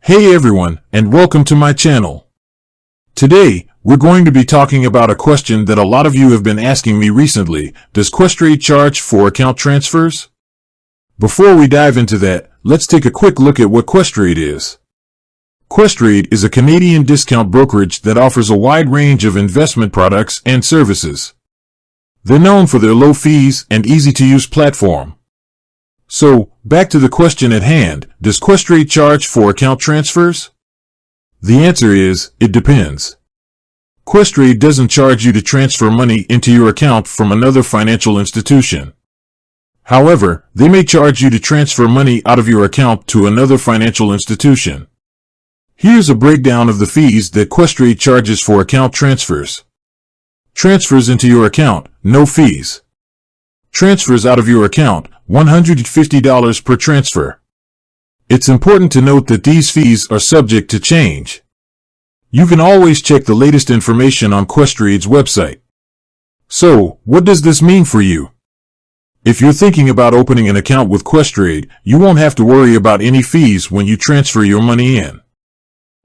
Hey everyone, and welcome to my channel. Today, we're going to be talking about a question that a lot of you have been asking me recently. Does Questrade charge for account transfers? Before we dive into that, let's take a quick look at what Questrade is. Questrade is a Canadian discount brokerage that offers a wide range of investment products and services. They're known for their low fees and easy-to-use platform. So, back to the question at hand, does Questrade charge for account transfers? The answer is, it depends. Questrade doesn't charge you to transfer money into your account from another financial institution. However, they may charge you to transfer money out of your account to another financial institution. Here's a breakdown of the fees that Questrade charges for account transfers. Transfers into your account, no fees. Transfers out of your account, $150 per transfer. It's important to note that these fees are subject to change. You can always check the latest information on Questrade's website. So, what does this mean for you? If you're thinking about opening an account with Questrade, you won't have to worry about any fees when you transfer your money in.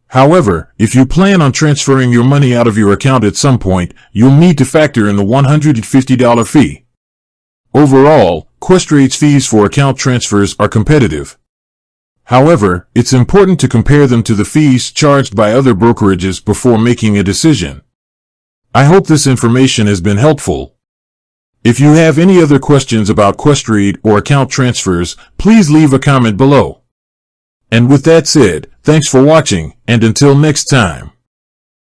However, if you plan on transferring your money out of your account at some point, you'll need to factor in the $150 fee. Overall, Questrade's fees for account transfers are competitive. However, it's important to compare them to the fees charged by other brokerages before making a decision. I hope this information has been helpful. If you have any other questions about Questrade or account transfers, please leave a comment below. And with that said, thanks for watching, and until next time.